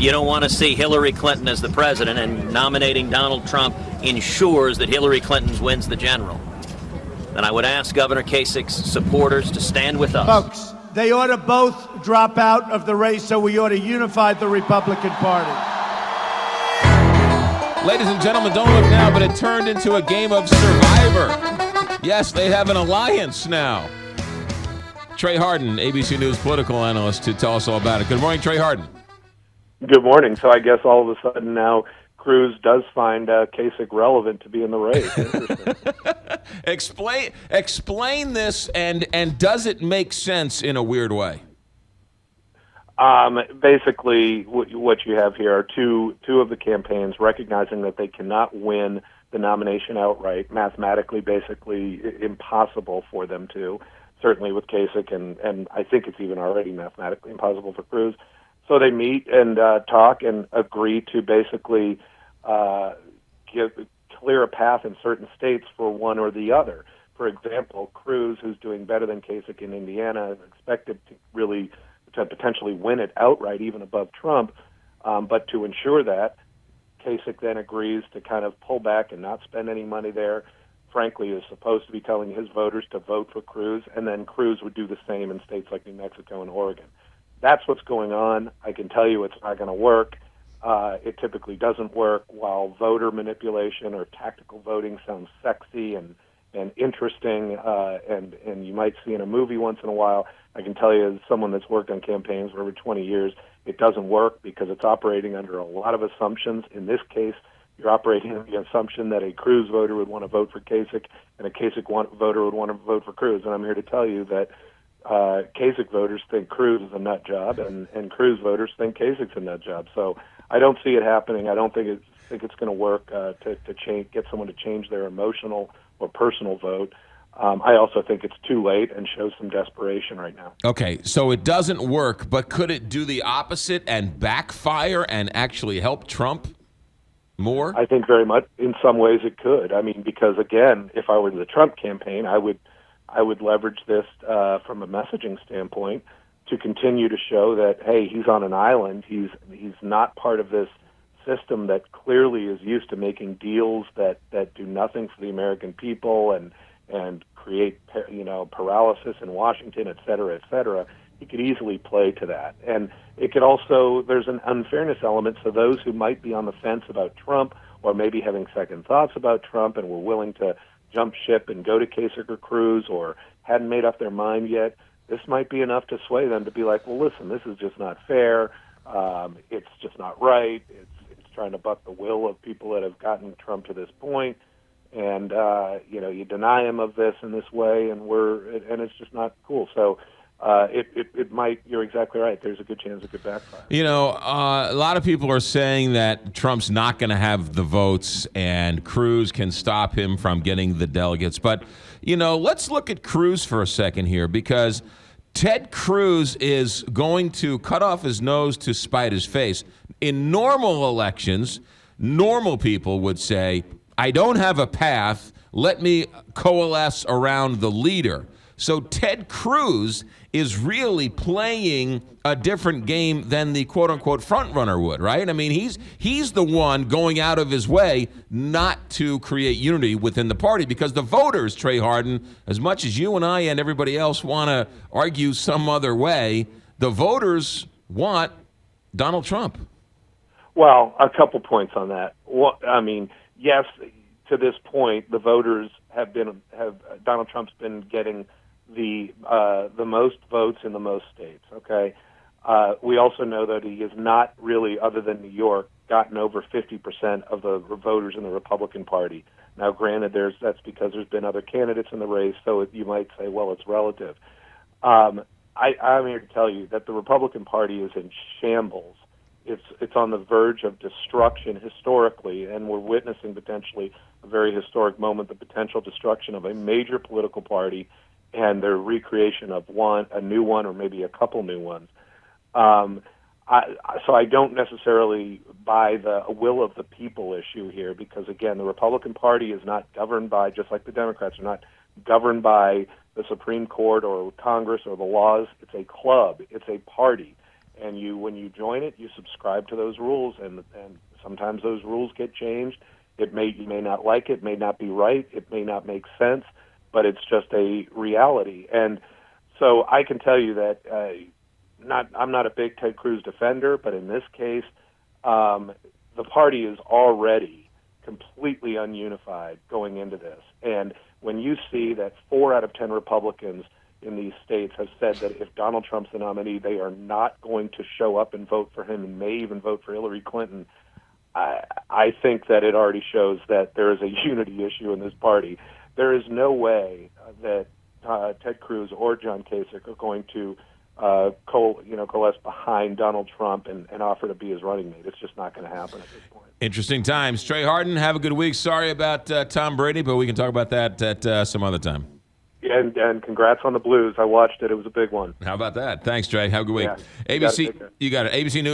you don't want to see Hillary Clinton as the president, and nominating Donald Trump ensures that Hillary Clinton wins the general, then I would ask Governor Kasich's supporters to stand with us. Folks, they ought to both drop out of the race, so we ought to unify the Republican Party. Ladies and gentlemen, don't look now, but it turned into a game of Survivor. Yes, they have an alliance now. Trey Hardin, ABC News political analyst, to tell us all about it. Good morning, Trey Hardin. Good morning. So I guess all of a sudden now Cruz does find Kasich relevant to be in the race. Interesting. Explain this, and does it make sense in a weird way? Basically, what you have here are two of the campaigns recognizing that they cannot win the nomination outright, mathematically, basically impossible for them to, certainly with Kasich, and I think it's even already mathematically impossible for Cruz. So they meet and talk and agree to basically clear a path in certain states for one or the other. For example, Cruz, who's doing better than Kasich in Indiana, is expected to potentially win it outright, even above Trump. But to ensure that, Kasich then agrees to kind of pull back and not spend any money there. Frankly, is supposed to be telling his voters to vote for Cruz, and then Cruz would do the same in states like New Mexico and Oregon. That's what's going on. I can tell you it's not going to work. It typically doesn't work. While voter manipulation or tactical voting sounds sexy and interesting, and you might see in a movie once in a while, I can tell you as someone that's worked on campaigns for over 20 years, it doesn't work because it's operating under a lot of assumptions. In this case, you're operating on the assumption that a Cruz voter would want to vote for Kasich and a Kasich voter would want to vote for Cruz. And I'm here to tell you that Kasich voters think Cruz is a nut job, and Cruz voters think Kasich's a nut job. So I don't see it happening. I don't think it's going to work to get someone to change their emotional or personal vote. I also think it's too late and shows some desperation right now. Okay, so it doesn't work, but could it do the opposite and backfire and actually help Trump more? I think very much. In some ways, it could. I mean, because again, if I were the Trump campaign, I would leverage this from a messaging standpoint to continue to show that, hey, he's on an island. He's not part of this system that clearly is used to making deals that do nothing for the American people and create paralysis in Washington, et cetera, et cetera. He could easily play to that. And it could also, there's an unfairness element, so those who might be on the fence about Trump or maybe having second thoughts about Trump and were willing to jump ship and go to Kasich or Cruz or hadn't made up their mind yet, this might be enough to sway them to be like, well, listen, this is just not fair. It's just not right. It's trying to buck the will of people that have gotten Trump to this point. And, you deny him of this in this way, and it's just not cool. So it might, you're exactly right. There's a good chance it could backfire. A lot of people are saying that Trump's not going to have the votes and Cruz can stop him from getting the delegates. But, let's look at Cruz for a second here, because Ted Cruz is going to cut off his nose to spite his face. In normal elections, normal people would say, I don't have a path. Let me coalesce around the leader. So Ted Cruz is really playing a different game than the quote-unquote front-runner would, right? I mean, he's the one going out of his way not to create unity within the party, because the voters, Trey Hardin, as much as you and I and everybody else want to argue some other way, the voters want Donald Trump. Well, a couple points on that. Yes, to this point, the voters have Donald Trump's been getting the most votes in the most states. Okay, we also know that he has not really, other than New York, gotten over 50% of the voters in the Republican Party. Now, granted, that's because there's been other candidates in the race, so you might say, well, it's relative. I'm here to tell you that the Republican Party is in shambles. It's on the verge of destruction historically, and we're witnessing potentially a very historic moment, the potential destruction of a major political party and their recreation of a new one, or maybe a couple new ones. So I don't necessarily buy the will of the people issue here, because, again, the Republican Party is not governed by, just like the Democrats are not governed by the Supreme Court or Congress or the laws. It's a club. It's a party. and when you join it, you subscribe to those rules, and sometimes those rules get changed. You may not like it, may not be right, it may not make sense, but it's just a reality. And so I can tell you that I'm not a big Ted Cruz defender, but in this case, the party is already completely ununified going into this. And when you see that 4 out of 10 Republicans in these states have said that if Donald Trump's the nominee, they are not going to show up and vote for him and may even vote for Hillary Clinton, I think that it already shows that there is a unity issue in this party. There is no way that Ted Cruz or John Kasich are going to coalesce behind Donald Trump and offer to be his running mate. It's just not going to happen at this point. Interesting times. Trey Hardin, have a good week. Sorry about Tom Brady, but we can talk about that at some other time. Yeah, and congrats on the Blues. I watched it. It was a big one. How about that? Thanks, Trey. Have a good week. Yeah, ABC, you got it. ABC News.